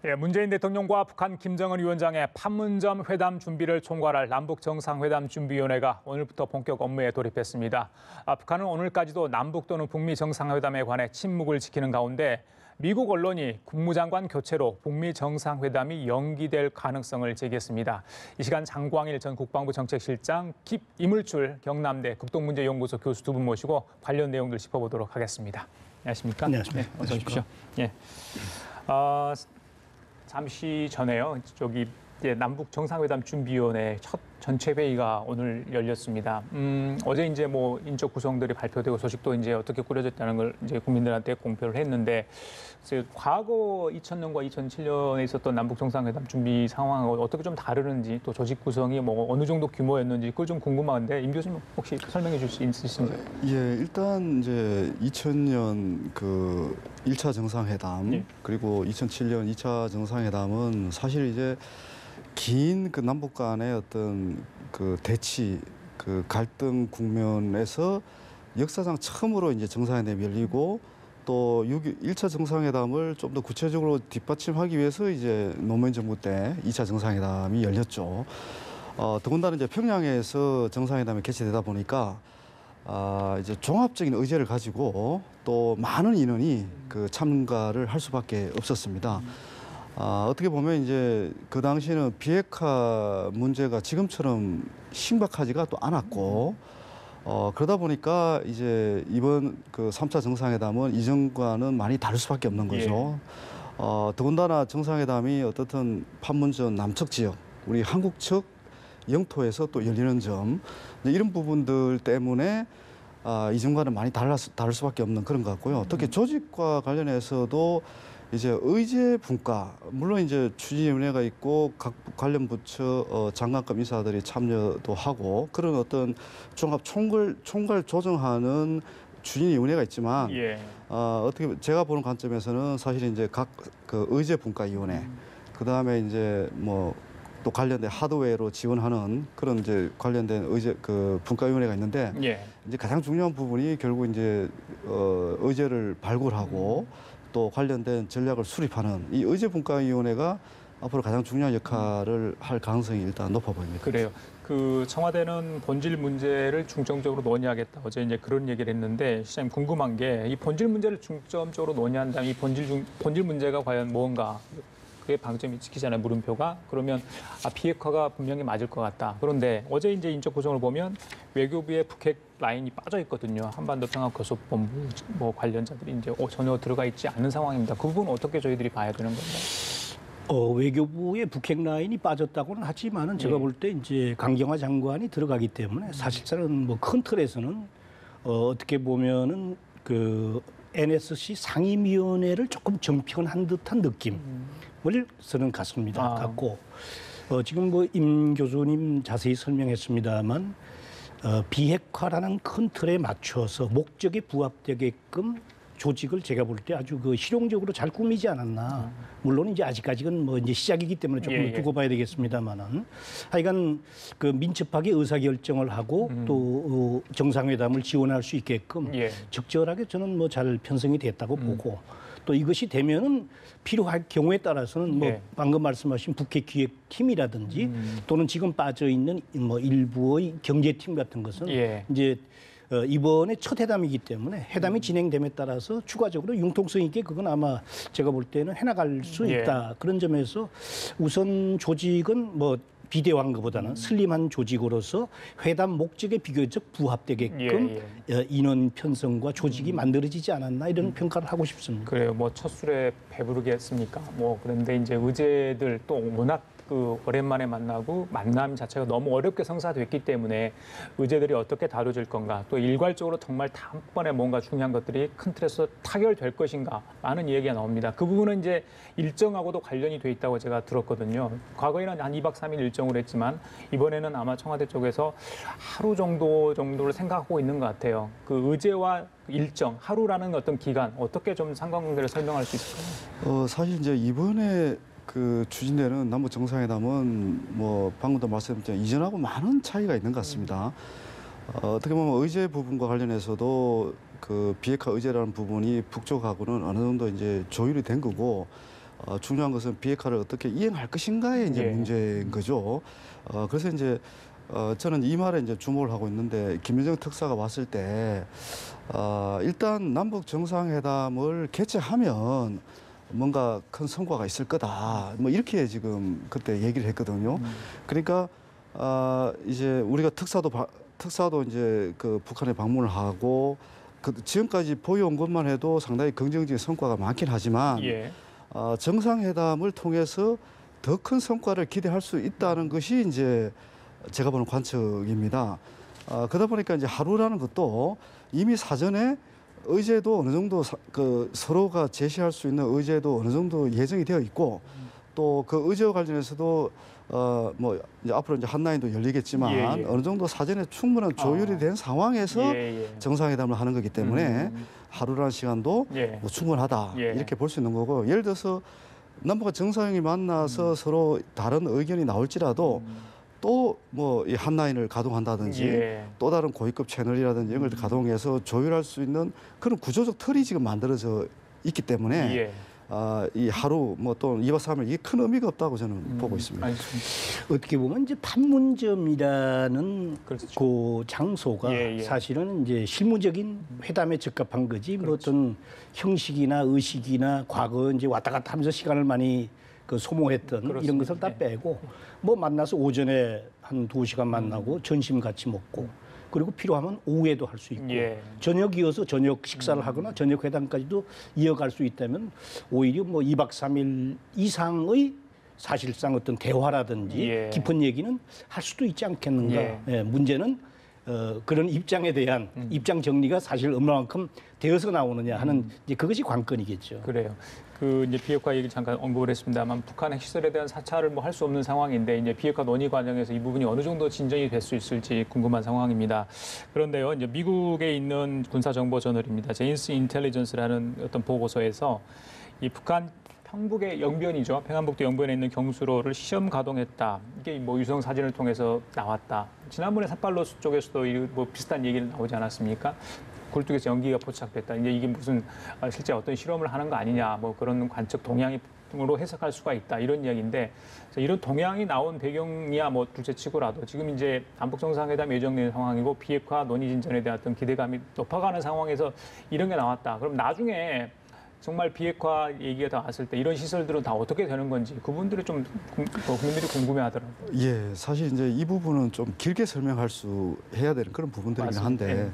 예, 문재인 대통령과 북한 김정은 위원장의 판문점 회담 준비를 총괄할 남북 정상회담 준비위원회가 오늘부터 본격 업무에 돌입했습니다. 북한은 오늘까지도 남북 또는 북미 정상회담에 관해 침묵을 지키는 가운데 미국 언론이 국무장관 교체로 북미 정상회담이 연기될 가능성을 제기했습니다. 이 시간 장광일 전 국방부 정책실장, 이물출 경남대 국동문제연구소 교수 두 분 모시고 관련 내용들 짚어보도록 하겠습니다. 안녕하십니까? 안녕하십니까? 네, 어서 오십시오. 예. 잠시 전에요. 이제 남북 정상회담 준비위원회 첫 전체 회의가 오늘 열렸습니다. 어제 이제 뭐 인적 구성들이 발표되고 소식도 이제 어떻게 꾸려졌다는 걸 이제 국민들한테 공표를 했는데, 과거 2000년과 2007년에 있었던 남북 정상회담 준비 상황하고 어떻게 좀 다르는지, 또 조직 구성이 뭐 어느 정도 규모였는지 그걸 좀 궁금한데, 임 교수님 혹시 설명해 줄 수 있으신가요? 예, 일단 이제 2000년 그 1차 정상회담, 예. 그리고 2007년 2차 정상회담은 사실 이제 긴 그 남북 간의 어떤 그 대치, 그 갈등 국면에서 역사상 처음으로 이제 정상회담이 열리고, 또 1차 정상회담을 좀 더 구체적으로 뒷받침하기 위해서 이제 노무현 정부 때 2차 정상회담이 열렸죠. 더군다나 이제 평양에서 정상회담이 개최되다 보니까 이제 종합적인 의제를 가지고 또 많은 인원이 그 참가를 할 수밖에 없었습니다. 어떻게 보면 이제 그 당시에는 비핵화 문제가 지금처럼 심각하지가 또 않았고, 그러다 보니까 이제 이번 그 3차 정상회담은 이전과는 많이 다를 수밖에 없는 거죠. 더군다나 정상회담이 어떻든 판문점 남측 지역, 우리 한국 측 영토에서 또 열리는 점, 이런 부분들 때문에 이전과는 많이 다를 수밖에 없는 그런 것 같고요. 특히 조직과 관련해서도 이제 의제 분과, 물론 이제 추진위원회가 있고 각 관련 부처 장관급 인사들이 참여도 하고 그런 어떤 종합 총괄 조정하는 추진위원회가 있지만, 어떻게 제가 보는 관점에서는 사실 이제 각 그 의제 분과위원회, 그 다음에 이제 뭐 또 관련된 하드웨어로 지원하는 그런 이제 관련된 의제 그 분과위원회가 있는데, 이제 가장 중요한 부분이 결국 이제 의제를 발굴하고 또 관련된 전략을 수립하는 이 의제분과위원회가 앞으로 가장 중요한 역할을 할 가능성이 일단 높아 보입니다. 그래요. 그 청와대는 본질 문제를 중점적으로 논의하겠다. 어제 이제 그런 얘기를 했는데, 시장님 궁금한 게, 이 본질 문제를 중점적으로 논의한다면 이 본질 문제가 과연 뭔가? 그게 방점이 찍히잖아요, 물음표가. 그러면 비핵화가 분명히 맞을 것 같다. 그런데 어제 이제 인적 구성을 보면 외교부의 북핵 라인이 빠져 있거든요. 한반도 평화교섭본부 뭐 관련자들이 이제 전혀 들어가 있지 않은 상황입니다. 그 부분 어떻게 저희들이 봐야 되는 건가요? 외교부의 북핵 라인이 빠졌다고는 하지만은 제가 볼 때 이제 강경화 장관이 들어가기 때문에 사실상은 뭐 큰 틀에서는 어떻게 보면은 그 NSC 상임위원회를 조금 정편한 듯한 느낌을 저는 갖고, 지금 뭐 임 교수님 자세히 설명했습니다만, 비핵화라는 큰 틀에 맞춰서 목적에 부합되게끔 조직을 제가 볼 때 아주 그 실용적으로 잘 꾸미지 않았나. 물론 이제 아직까지는 뭐 이제 시작이기 때문에 조금 두고 봐야 되겠습니다만은, 하여간 그 민첩하게 의사결정을 하고 또 정상회담을 지원할 수 있게끔 적절하게 저는 뭐 잘 편성이 됐다고 보고, 또 이것이 되면은 필요할 경우에 따라서는 뭐 방금 말씀하신 북핵 기획팀이라든지 또는 지금 빠져 있는 뭐 일부의 경제팀 같은 것은 이제 이번에 첫 회담이기 때문에 회담이 진행됨에 따라서 추가적으로 융통성 있게 그건 아마 제가 볼 때는 해나갈 수 있다. 그런 점에서 우선 조직은 뭐 비대화한 것보다는 슬림한 조직으로서 회담 목적에 비교적 부합되게끔 인원 편성과 조직이 만들어지지 않았나, 이런 평가를 하고 싶습니다. 그래요. 뭐 첫 술에 배부르겠습니까? 뭐 그런데 이제 의제들 또 워낙 그 오랜만에 만나고 만남 자체가 너무 어렵게 성사됐기 때문에 의제들이 어떻게 다뤄질 건가, 또 일괄적으로 정말 다음번에 뭔가 중요한 것들이 큰 틀에서 타결될 것인가, 많은 이야기가 나옵니다. 그 부분은 이제 일정하고도 관련이 돼 있다고 제가 들었거든요. 과거에는 한 2박 3일 일정으로 했지만 이번에는 아마 청와대 쪽에서 하루 정도를 생각하고 있는 것 같아요. 그 의제와 일정, 하루라는 어떤 기간, 어떻게 좀 상관관계를 설명할 수 있을까요? 사실 이제 이번에 그 추진되는 남북 정상회담은 뭐 방금도 말씀드렸지만 이전하고 많은 차이가 있는 것 같습니다. 어떻게 보면 의제 부분과 관련해서도 그 비핵화 의제라는 부분이 북쪽하고는 어느 정도 이제 조율이 된 거고, 중요한 것은 비핵화를 어떻게 이행할 것인가의 이제 예. 문제인 거죠. 그래서 이제 저는 이 말에 이제 주목을 하고 있는데 김여정 특사가 왔을 때 일단 남북 정상회담을 개최하면 뭔가 큰 성과가 있을 거다. 뭐 이렇게 지금 그때 얘기를 했거든요. 그러니까 이제 우리가 특사도 이제 그 북한에 방문을 하고 지금까지 보여온 것만 해도 상당히 긍정적인 성과가 많긴 하지만 예. 정상회담을 통해서 더 큰 성과를 기대할 수 있다는 것이 이제 제가 보는 관측입니다. 그러다 보니까 이제 하루라는 것도 이미 사전에 의제도 어느 정도 서로가 제시할 수 있는 의제도 어느 정도 예정이 되어 있고 또 그 의제와 관련해서도 뭐 이제 앞으로 이제 한라인도 열리겠지만 예, 예. 어느 정도 사전에 충분한 조율이 된 상황에서 예, 예. 정상회담을 하는 거기 때문에 하루라는 시간도 예. 뭐 충분하다 예. 이렇게 볼 수 있는 거고 예를 들어서 남북한 정상이 만나서 서로 다른 의견이 나올지라도 또 뭐 이 한라인을 가동한다든지 예. 또 다른 고위급 채널이라든지 이런 걸 가동해서 조율할 수 있는 그런 구조적 틀이 지금 만들어져 있기 때문에 예. 이 하루 뭐 또 2박 3일 이게 큰 의미가 없다고 저는 보고 있습니다. 알겠습니다. 어떻게 보면 이제 판문점이라는 그렇죠. 그 장소가 예, 예. 사실은 이제 실무적인 회담에 적합한 거지 뭐 어떤 형식이나 의식이나 과거 이제 왔다 갔다 하면서 시간을 많이 그 소모했던 이런 그렇습니다. 것을 다 예. 빼고 뭐 만나서 오전에 한 2시간 만나고 점심 같이 먹고 그리고 필요하면 오후에도 할 수 있고 예. 저녁 이어서 저녁 식사를 하거나 저녁 회담까지도 이어갈 수 있다면 오히려 뭐 2박 3일 이상의 사실상 어떤 대화라든지 예. 깊은 얘기는 할 수도 있지 않겠는가. 예. 예, 문제는 그런 입장에 대한 입장 정리가 사실 얼마만큼 되어서 나오느냐 하는 이제 그것이 관건이겠죠. 그래요. 그 이제 비핵화 얘기 잠깐 언급을 했습니다만 북한 핵시설에 대한 사찰을 뭐 할 수 없는 상황인데 이제 비핵화 논의 과정에서 이 부분이 어느 정도 진전이 될 수 있을지 궁금한 상황입니다. 그런데요, 이제 미국에 있는 군사 정보 저널입니다. 제인스 인텔리전스라는 어떤 보고서에서 이 북한 평북의 영변이죠. 평안북도 영변에 있는 경수로를 시험 가동했다. 이게 뭐 유성 사진을 통해서 나왔다. 지난번에 삿발로스 쪽에서도 뭐 비슷한 얘기를 나오지 않았습니까? 굴뚝에서 연기가 포착됐다. 이제 이게 무슨 실제 어떤 실험을 하는 거 아니냐. 뭐 그런 관측 동향으로 해석할 수가 있다. 이런 이야기인데 이런 동향이 나온 배경이야 뭐 둘째치고라도 지금 이제 남북 정상회담 예정된 상황이고 비핵화 논의 진전에 대한 어떤 기대감이 높아가는 상황에서 이런 게 나왔다. 그럼 나중에 정말 비핵화 얘기가 나왔을 때 이런 시설들은 다 어떻게 되는 건지 그분들이 좀 국민들이 궁금해하더라고요. 예, 사실 이제 이 부분은 좀 길게 설명할 수 해야 되는 그런 부분들이긴 맞습니다. 한데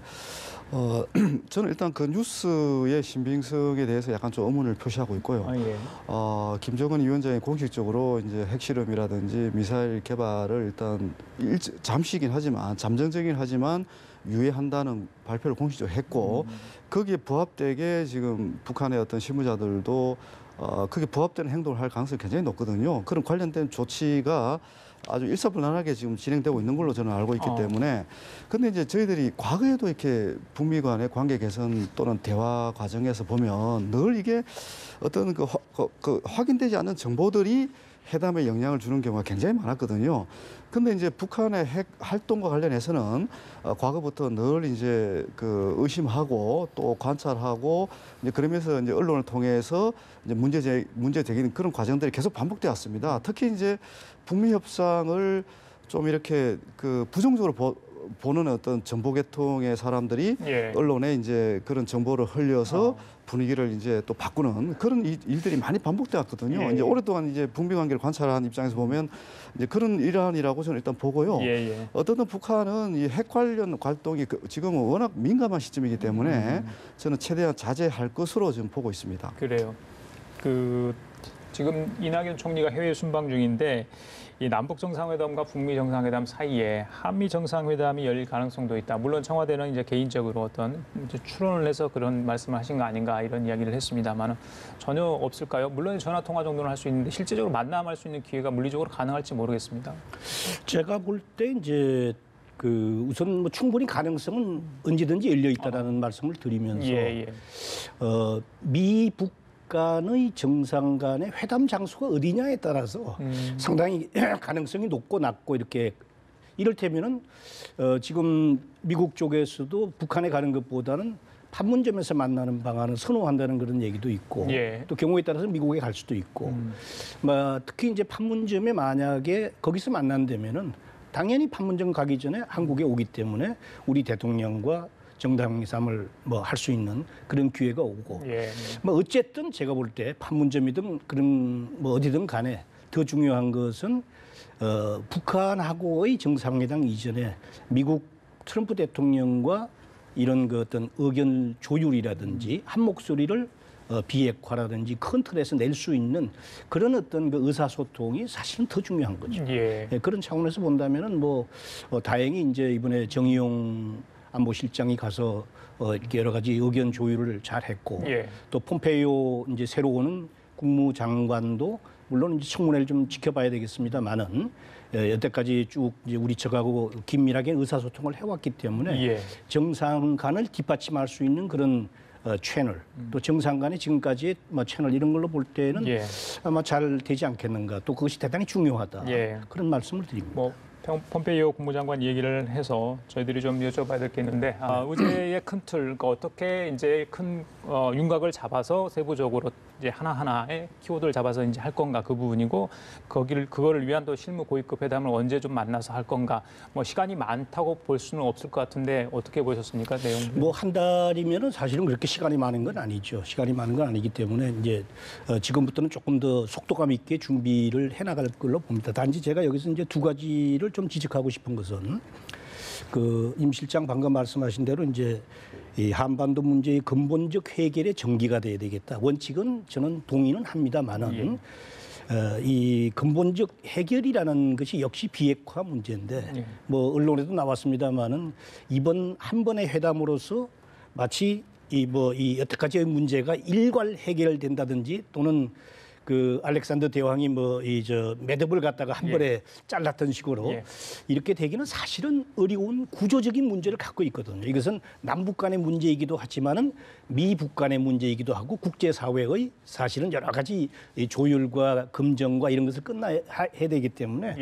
저는 일단 그 뉴스의 신빙성에 대해서 약간 좀 의문을 표시하고 있고요. 아, 예. 김정은 위원장이 공식적으로 이제 핵실험이라든지 미사일 개발을 일단 잠시긴 하지만 잠정적이긴 하지만 유예한다는 발표를 공식적으로 했고 거기에 부합되게 지금 북한의 어떤 실무자들도 그게 부합되는 행동을 할 가능성이 굉장히 높거든요. 그런 관련된 조치가 아주 일사불란하게 지금 진행되고 있는 걸로 저는 알고 있기 때문에 근데 이제 저희들이 과거에도 이렇게 북미 간의 관계 개선 또는 대화 과정에서 보면 늘 이게 어떤 그 확인되지 않는 정보들이 회담에 영향을 주는 경우가 굉장히 많았거든요. 근데 이제 북한의 핵 활동과 관련해서는 과거부터 늘 이제 그 의심하고 또 관찰하고 이제 그러면서 이제 언론을 통해서 이제 문제 제기는 그런 과정들이 계속 반복되어 왔습니다. 특히 이제 북미 협상을 좀 이렇게 그 부정적으로 보는 어떤 정보계통의 사람들이 예. 언론에 이제 그런 정보를 흘려서 분위기를 이제 또 바꾸는 그런 일들이 많이 반복돼 왔거든요. 예. 이제 오랫동안 이제 북미 관계를 관찰한 입장에서 보면 이제 그런 일환이라고 저는 일단 보고요. 예, 예. 어떤 북한은 이 핵 관련 활동이 지금은 워낙 민감한 시점이기 때문에 저는 최대한 자제할 것으로 지금 보고 있습니다. 그래요. 그 지금 이낙연 총리가 해외 순방 중인데 이 남북 정상회담과 북미 정상회담 사이에 한미 정상회담이 열릴 가능성도 있다. 물론 청와대는 이제 개인적으로 어떤 이제 추론을 해서 그런 말씀을 하신 거 아닌가 이런 이야기를 했습니다만 전혀 없을까요? 물론 전화 통화 정도는 할 수 있는데 실제적으로 만남할 수 있는 기회가 물리적으로 가능할지 모르겠습니다. 제가 볼 때 이제 그 우선 뭐 충분히 가능성은 언제든지 열려 있다라는 말씀을 드리면서 예, 예. 미북 간의 정상 간의 회담 장소가 어디냐에 따라서 상당히 가능성이 높고 낮고 이렇게 이를테면은 지금 미국 쪽에서도 북한에 가는 것보다는 판문점에서 만나는 방안을 선호한다는 그런 얘기도 있고 예. 또 경우에 따라서 미국에 갈 수도 있고 뭐 특히 이제 판문점에 만약에 거기서 만난다면은 당연히 판문점 가기 전에 한국에 오기 때문에 우리 대통령과 정상회담을 뭐 할 수 있는 그런 기회가 오고 예. 뭐 어쨌든 제가 볼 때 판문점이든 그런 뭐 어디든 간에 더 중요한 것은 북한하고의 정상회담 이전에 미국 트럼프 대통령과 이런 그 어떤 의견 조율이라든지 한 목소리를 비핵화라든지 큰 틀에서 낼 수 있는 그런 어떤 그 의사소통이 사실은 더 중요한 거죠. 예. 예, 그런 차원에서 본다면은 뭐 다행히 이제 이번에 정의용 안보실장이 가서 이렇게 여러 가지 의견 조율을 잘 했고 예. 또 폼페이오 이제 새로 오는 국무장관도 물론 이제 청문회를 좀 지켜봐야 되겠습니다만은 여태까지 쭉 이제 우리 측하고 긴밀하게 의사소통을 해왔기 때문에 예. 정상 간을 뒷받침할 수 있는 그런 채널 또 정상 간의 지금까지의 뭐 채널 이런 걸로 볼 때는 예. 아마 잘 되지 않겠는가 또 그것이 대단히 중요하다 예. 그런 말씀을 드립니다. 뭐 폼페이오 국무장관 얘기를 해서 저희들이 좀 여쭤봐야 될 게 있는데 의제의 큰 틀, 그러니까 어떻게 이제 큰 윤곽을 잡아서 세부적으로 이제 하나하나의 키워드를 잡아서 이제 할 건가 그 부분이고 그거를 위한 또 실무 고위급 회담을 언제 좀 만나서 할 건가 뭐 시간이 많다고 볼 수는 없을 것 같은데 어떻게 보셨습니까 내용? 뭐 한 달이면은 사실은 그렇게 시간이 많은 건 아니죠. 시간이 많은 건 아니기 때문에 이제 지금부터는 조금 더 속도감 있게 준비를 해나갈 걸로 봅니다. 단지 제가 여기서 이제 두 가지를 좀 지적하고 싶은 것은 임 실장 방금 말씀하신 대로 이제 이 한반도 문제의 근본적 해결의 전기가 돼야 되겠다. 원칙은 저는 동의는 합니다만은 이 근본적 해결이라는 것이 역시 비핵화 문제인데 뭐 언론에도 나왔습니다만은 이번 한 번의 회담으로서 마치 이 여태까지의 문제가 일괄 해결된다든지 또는 그 알렉산더 대왕이 매듭을 갖다가 한 번에 잘랐던 식으로 이렇게 되기는 사실은 어려운 구조적인 문제를 갖고 있거든요. 이것은 남북 간의 문제이기도 하지만은 미북 간의 문제이기도 하고 국제사회의 사실은 여러 가지 조율과 금정과 이런 것을 끝나야 되기 때문에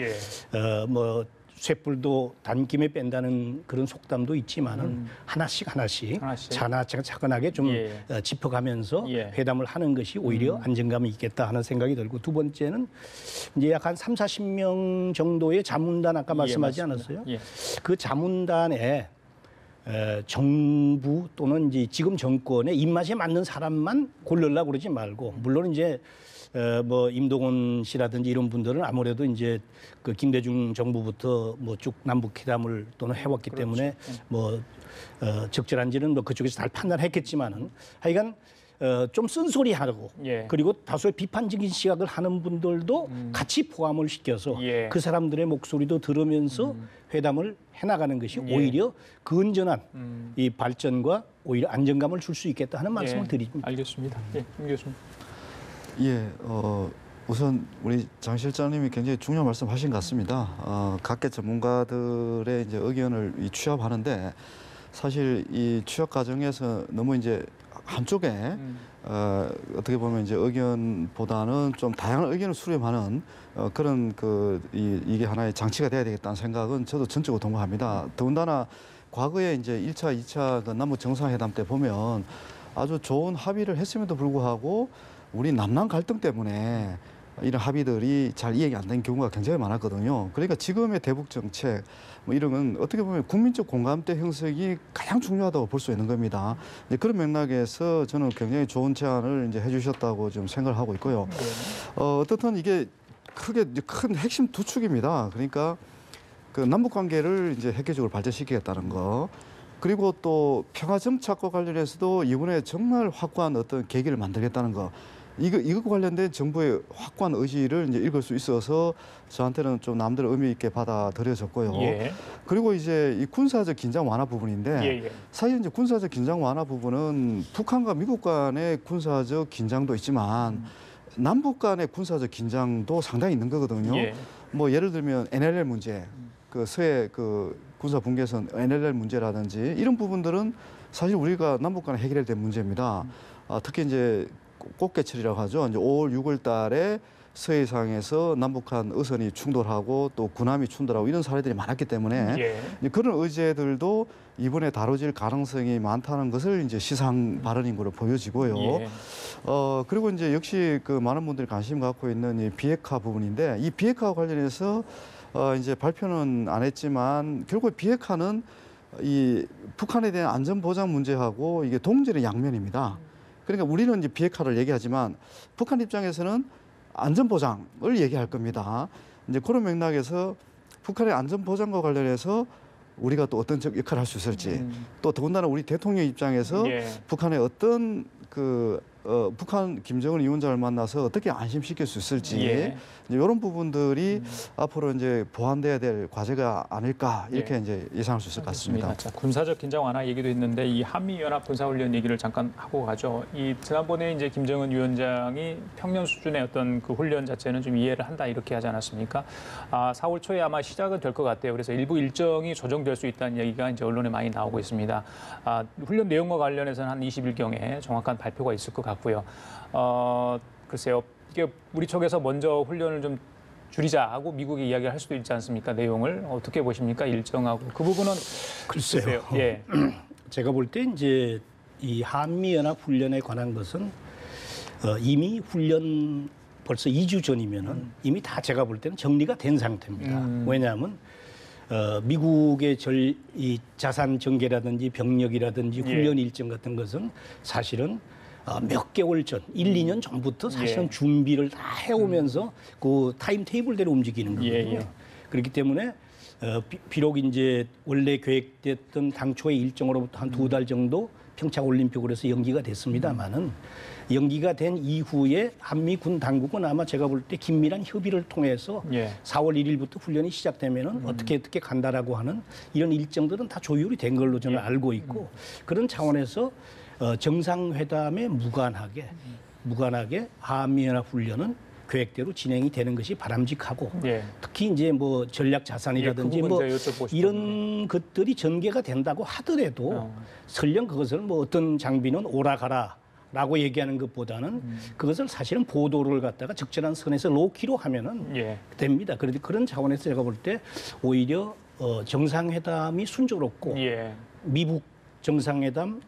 쇳불도 단김에 뺀다는 그런 속담도 있지만은 하나씩 차근하게 좀 짚어가면서 회담을 하는 것이 오히려 안정감이 있겠다 하는 생각이 들고 두 번째는 이제 약 한 30-40명 정도의 자문단 아까 말씀하지 않았어요? 그 자문단에 정부 또는 이제 지금 정권의 입맛에 맞는 사람만 고르려고 그러지 말고 물론 이제 임동원 씨라든지 이런 분들은 아무래도 이제 그 김대중 정부부터 쭉 남북 회담을 또는 해왔기 때문에 적절한지는 그쪽에서 잘 판단했겠지만은 하여간 좀 쓴소리하고 그리고 다소의 비판적인 시각을 하는 분들도 같이 포함을 시켜서 그 사람들의 목소리도 들으면서 회담을 해나가는 것이 오히려 건전한 이 발전과 오히려 안정감을 줄 수 있겠다 하는 말씀을 드립니다. 알겠습니다. 임 교수님. 우선 우리 장 실장님이 굉장히 중요한 말씀하신 것 같습니다. 각계 전문가들의 이제 의견을 취합하는데 사실 이 취합 과정에서 너무 이제 한쪽에 어떻게 보면 이제 의견보다는 좀 다양한 의견을 수렴하는 그런 이게 하나의 장치가 돼야 되겠다는 생각은 저도 전적으로 동감합니다. 더군다나 과거에 이제 1차, 2차 그 남북 정상회담 때 보면 아주 좋은 합의를 했음에도 불구하고 우리 남남 갈등 때문에 이런 합의들이 잘 이행이 안 된 경우가 굉장히 많았거든요. 그러니까 지금의 대북 정책 이런 건 어떻게 보면 국민적 공감대 형성이 가장 중요하다고 볼 수 있는 겁니다. 그런 맥락에서 저는 굉장히 좋은 제안을 이제 해주셨다고 좀 생각을 하고 있고요. 어떻든 이게 큰 핵심 두 축입니다. 그러니까 그 남북 관계를 이제 획기적으로 발전시키겠다는 거. 그리고 또 평화 정착과 관련해서도 이번에 정말 확고한 어떤 계기를 만들겠다는 거. 이것과 관련된 정부의 확고한 의지를 이제 읽을 수 있어서 저한테는 좀 남들 의미 있게 받아들여졌고요. 그리고 이제 이 군사적 긴장 완화 부분인데 사실 이제 군사적 긴장 완화 부분은 북한과 미국 간의 군사적 긴장도 있지만 남북 간의 군사적 긴장도 상당히 있는 거거든요. 예를 들면 NLL 문제, 그 서해 그 군사 분계선 NLL 문제라든지 이런 부분들은 사실 우리가 남북 간에 해결해야 될 문제입니다. 특히 이제 꽃게철이라고 하죠. 이제 5월, 6월 달에 서해상에서 남북한 어선이 충돌하고 또 군함이 충돌하고 이런 사례들이 많았기 때문에 예. 이제 그런 의제들도 이번에 다뤄질 가능성이 많다는 것을 이제 시상 발언인 것으로 보여지고요. 예. 그리고 이제 역시 그 많은 분들이 관심 갖고 있는 이 비핵화 부분인데 이 비핵화와 관련해서 이제 발표는 안 했지만 결국 비핵화는 이 북한에 대한 안전 보장 문제하고 이게 동전의 양면입니다. 그러니까 우리는 이제 비핵화를 얘기하지만 북한 입장에서는 안전 보장을 얘기할 겁니다. 이제 그런 맥락에서 북한의 안전 보장과 관련해서 우리가 또 어떤 역할을 할 수 있을지 또 더군다나 우리 대통령 입장에서 예. 북한의 어떤 북한 김정은 위원장을 만나서 어떻게 안심시킬 수 있을지 예. 이제 이런 부분들이 앞으로 이제 보완돼야 될 과제가 아닐까 이렇게 예. 이제 예상할 수 있을 것 같습니다. 자, 군사적 긴장 완화 얘기도 했는데 이 한미 연합 군사훈련 얘기를 잠깐 하고 가죠. 이 지난번에 이제 김정은 위원장이 평년 수준의 어떤 그 훈련 자체는 좀 이해를 한다 이렇게 하지 않았습니까? 4월 초에 아마 시작은 될 것 같아요. 그래서 일부 일정이 조정될 수 있다는 얘기가 이제 언론에 많이 나오고 있습니다. 훈련 내용과 관련해서는 한 20일경에 정확한 발표가 있을 것 같고요. 글쎄요. 이게 우리 쪽에서 먼저 훈련을 좀 줄이자 하고 미국이 이야기를 할 수도 있지 않습니까? 내용을 어떻게 보십니까? 일정하고 그 부분은 글쎄요. 예. 제가 볼 때 이제 이 한미연합 훈련에 관한 것은 이미 훈련 벌써 2주 전이면은 이미 다 제가 볼 때는 정리가 된 상태입니다. 왜냐하면 미국의 이 자산 전개라든지 병력이라든지 훈련 일정 같은 것은 사실은 몇 개월 전, 1, 2년 전부터 사실은 준비를 다 해오면서 그 타임 테이블대로 움직이는 거거든요. 그렇기 때문에 비록 이제 원래 계획됐던 당초의 일정으로부터 한 2달 정도 평창 올림픽으로 해서 연기가 됐습니다만은 연기가 된 이후에 한미 군 당국은 아마 제가 볼 때 긴밀한 협의를 통해서 4월 1일부터 훈련이 시작되면은 어떻게 간다라고 하는 이런 일정들은 다 조율이 된 걸로 저는 알고 있고 그런 차원에서 정상회담에 무관하게 한미연합 훈련은 계획대로 진행이 되는 것이 바람직하고 특히 이제 뭐 전략 자산이라든지 그 뭐 이런 것들이 전개가 된다고 하더라도 설령 그것을 뭐 어떤 장비는 오라가라 라고 얘기하는 것보다는 그것을 사실은 보도를 갖다가 적절한 선에서 놓기로 하면은 됩니다. 그런데 그런 차원에서 제가 볼 때 오히려 정상회담이 순조롭고 미국 정상회담,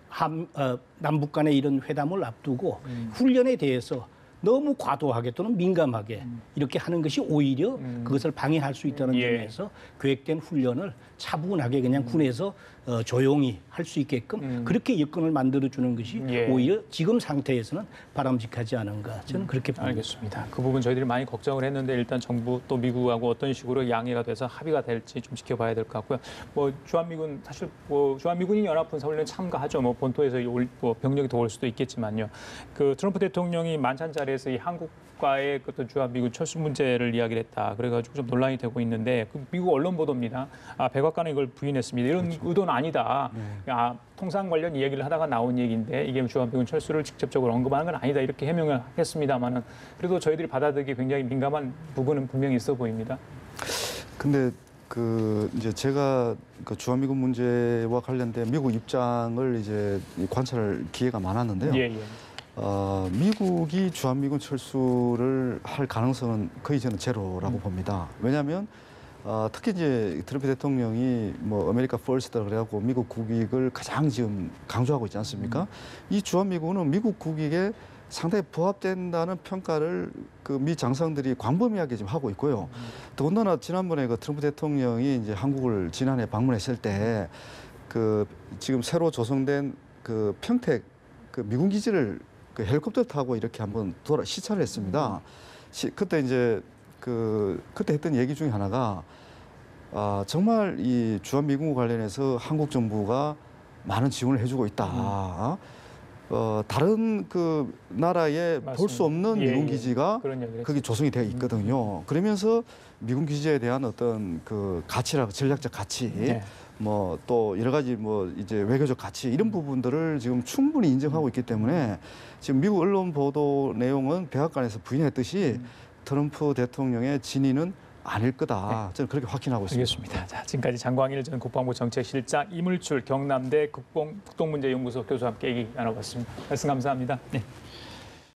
남북 간의 이런 회담을 앞두고 훈련에 대해서 너무 과도하게 또는 민감하게 이렇게 하는 것이 오히려 그것을 방해할 수 있다는 점에서 계획된 훈련을 차분하게 그냥 군에서 조용히 할 수 있게끔 그렇게 여건을 만들어주는 것이 오히려 지금 상태에서는 바람직하지 않은가 저는 그렇게 봅니다. 알겠습니다. 그 부분 저희들이 많이 걱정을 했는데 일단 정부 또 미국하고 어떤 식으로 양해가 돼서 합의가 될지 좀 지켜봐야 될 것 같고요. 뭐 주한미군 사실 뭐 주한미군이 연합군사훈련 참가하죠. 뭐 본토에서 병력이 더 올 수도 있겠지만요. 그 트럼프 대통령이 만찬 자리에서 이 한국과의 어떤 주한미군 철수 문제를 이야기를 했다. 그래가지고 좀 논란이 되고 있는데 그 미국 언론 보도입니다. 백악관은 이걸 부인했습니다. 이런 의도는 아니다. 통상 관련 이야기를 하다가 나온 얘기인데 이게 주한미군 철수를 직접적으로 언급하는 건 아니다. 이렇게 해명을 했습니다만은 그래도 저희들이 받아들이기 굉장히 민감한 부분은 분명히 있어 보입니다. 근데 이제 제가 그 주한미군 문제와 관련된 미국 입장을 이제 관찰할 기회가 많았는데요. 미국이 주한미군 철수를 할 가능성은 거의 저는 제로라고 봅니다. 왜냐하면 특히 이제 트럼프 대통령이 뭐 아메리카 퍼스트라 그래갖고 미국 국익을 가장 지금 강조하고 있지 않습니까? 이 주한미군은 미국 국익에 상당히 부합된다는 평가를 그 미 장성들이 광범위하게 지금 하고 있고요. 더군다나 지난번에 그 트럼프 대통령이 이제 한국을 지난해 방문했을 때 그 지금 새로 조성된 그 평택 그 미군 기지를 그 헬리콥터 타고 이렇게 한번 시찰을 했습니다. 그때 이제 그때 했던 얘기 중에 하나가 정말 이 주한미군 관련해서 한국 정부가 많은 지원을 해주고 있다. 다른 그 나라에 볼 수 없는 미군 기지가 거기 조성이 되어 있거든요. 그러면서 미군 기지에 대한 어떤 그 가치라고 전략적 가치, 뭐 또 여러 가지 뭐 이제 외교적 가치 이런 부분들을 지금 충분히 인정하고 있기 때문에 지금 미국 언론 보도 내용은 백악관에서 부인했듯이 트럼프 대통령의 진위는 아닐 거다. 저는 그렇게 확신하고 있습니다. 알겠습니다. 자, 지금까지 장광일 전 국방부 정책실장, 이물출 경남대 국동문제연구소 교수와 함께 얘기 나눠봤습니다. 말씀 감사합니다.